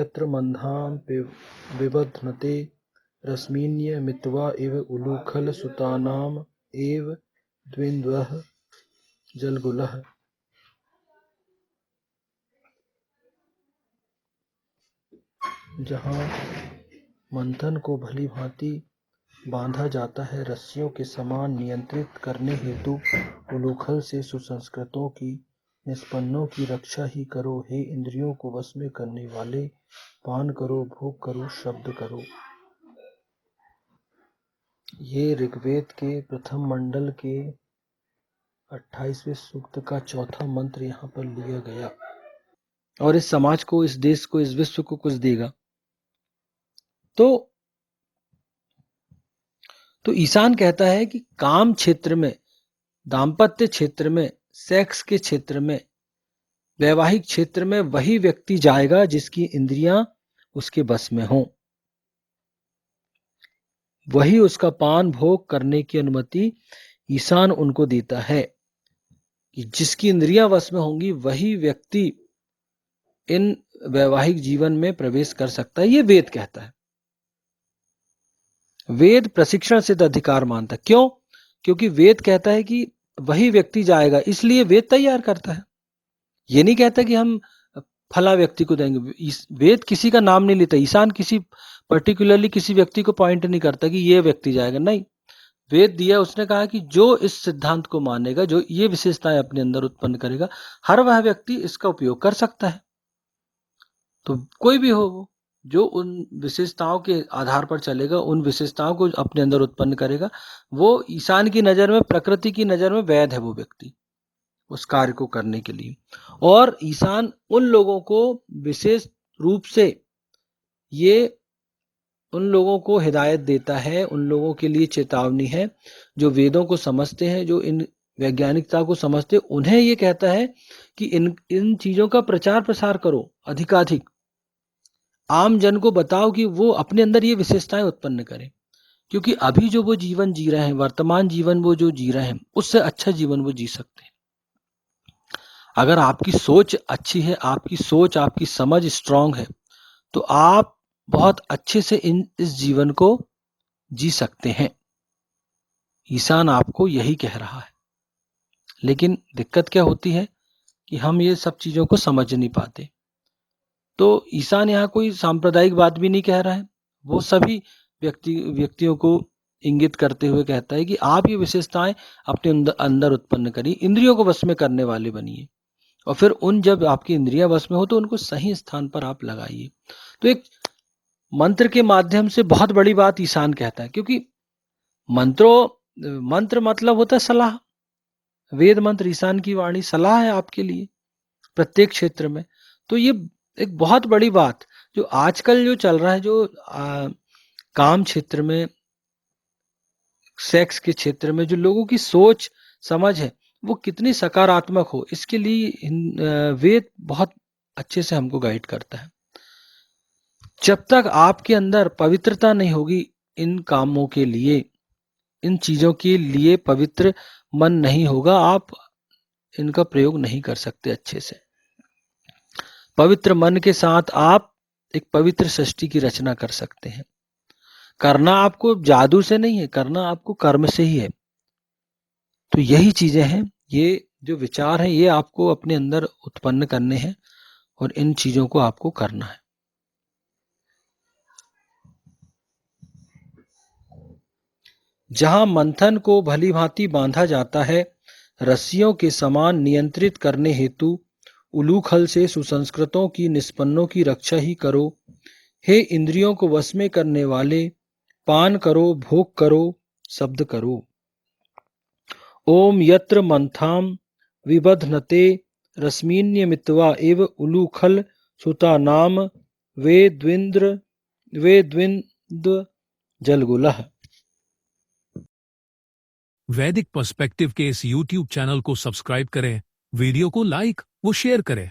यत्र मंधाम विबध्नते रश्मीन्य मित्वा इव उलूखल सुतानाम एव द्विन्द्वः जलगुलः। जहाँ मंथन को भली भांति बांधा जाता है रस्सियों के समान नियंत्रित करने हेतु उलूखल से सुसंस्कृतों की निष्पन्नों की रक्षा ही करो। हे इंद्रियों को वश में करने वाले, पान करो, भोग करो, शब्द करो। ये ऋग्वेद के प्रथम मंडल के 28वें सूक्त का चौथा मंत्र यहाँ पर लिया गया और इस समाज को, इस देश को, इस विश्व को कुछ देगा। तो ईशान कहता है कि काम क्षेत्र में, दाम्पत्य क्षेत्र में, सेक्स के क्षेत्र में, वैवाहिक क्षेत्र में वही व्यक्ति जाएगा जिसकी इंद्रियां उसके बस में हों। वही उसका पान भोग करने की अनुमति ईशान उनको देता है कि जिसकी इंद्रियां वश में होंगी वही व्यक्ति इन वैवाहिक जीवन में प्रवेश कर सकता है। ये वेद कहता है। वेद प्रशिक्षण सिद्ध अधिकार मानता है। क्यों? क्योंकि वेद कहता है कि वही व्यक्ति जाएगा, इसलिए वेद तैयार करता है। ये नहीं कहता कि हम फला व्यक्ति को देंगे। वेद किसी का नाम नहीं लेता। ईशान किसी पर्टिकुलरली किसी व्यक्ति को पॉइंट नहीं करता कि ये व्यक्ति जाएगा। नहीं, वेद दिया, उसने कहा कि जो इस सिद्धांत को मानेगा, जो ये विशेषताएं अपने अंदर उत्पन्न करेगा, हर वह व्यक्ति इसका उपयोग कर सकता है। तो कोई भी हो, जो उन विशेषताओं के आधार पर चलेगा, उन विशेषताओं को अपने अंदर उत्पन्न करेगा, वो ईशान की नजर में, प्रकृति की नजर में वैध है वो व्यक्ति उस कार्य को करने के लिए। और ईशान उन लोगों को विशेष रूप से ये उन लोगों को हिदायत देता है, उन लोगों के लिए चेतावनी है जो वेदों को समझते हैं, जो इन वैज्ञानिकता को समझते हैं। उन्हें ये कहता है कि इन चीजों का प्रचार प्रसार करो अधिकाधिक। आम जन को बताओ कि वो अपने अंदर ये विशेषताएं उत्पन्न करें, क्योंकि अभी जो वो जीवन जी रहे हैं, वर्तमान जीवन वो जो जी रहे हैं, उससे अच्छा जीवन वो जी सकते हैं। अगर आपकी सोच अच्छी है, आपकी सोच, आपकी समझ स्ट्रांग है, तो आप बहुत अच्छे से इस जीवन को जी सकते हैं। ईशान आपको यही कह रहा है। लेकिन दिक्कत क्या होती है कि हम ये सब चीजों को समझ नहीं पाते। तो ईशान यहाँ कोई सांप्रदायिक बात भी नहीं कह रहा है। वो सभी व्यक्तियों को इंगित करते हुए कहता है कि आप ये विशेषताएं अपने अंदर उत्पन्न करिए, इंद्रियों को वश में करने वाले बनिए, और फिर जब आपकी इंद्रियां वश में हो तो उनको सही स्थान पर आप लगाइए। तो एक मंत्र के माध्यम से बहुत बड़ी बात ईशान कहता है, क्योंकि मंत्र मतलब होता है सलाह। वेद मंत्र, ईशान की वाणी सलाह है आपके लिए प्रत्येक क्षेत्र में। तो ये एक बहुत बड़ी बात जो आजकल जो चल रहा है, जो काम क्षेत्र में, सेक्स के क्षेत्र में जो लोगों की सोच समझ है वो कितनी सकारात्मक हो, इसके लिए वेद बहुत अच्छे से हमको गाइड करता है। जब तक आपके अंदर पवित्रता नहीं होगी इन कामों के लिए, इन चीजों के लिए पवित्र मन नहीं होगा, आप इनका प्रयोग नहीं कर सकते अच्छे से। पवित्र मन के साथ आप एक पवित्र सृष्टि की रचना कर सकते हैं। करना आपको जादू से नहीं है, करना आपको कर्म से ही है। तो यही चीजें हैं, ये जो विचार हैं, ये आपको अपने अंदर उत्पन्न करने हैं और इन चीजों को आपको करना है। जहां मंथन को भली भांति बांधा जाता है रस्सियों के समान नियंत्रित करने हेतु उलूखल से सुसंस्कृतों की निष्पन्नों की रक्षा ही करो। हे इंद्रियों को वश में करने वाले, पान करो, भोग करो, शब्द करो। ओम यत्र मंथाम विबध्नते रश्मीन्य मित्वा एव उलूखल सुता नाम वे द्विन्द्व जलगुलः। वैदिक पर्सपेक्टिव के इस YouTube चैनल को सब्सक्राइब करें, वीडियो को लाइक व शेयर करें।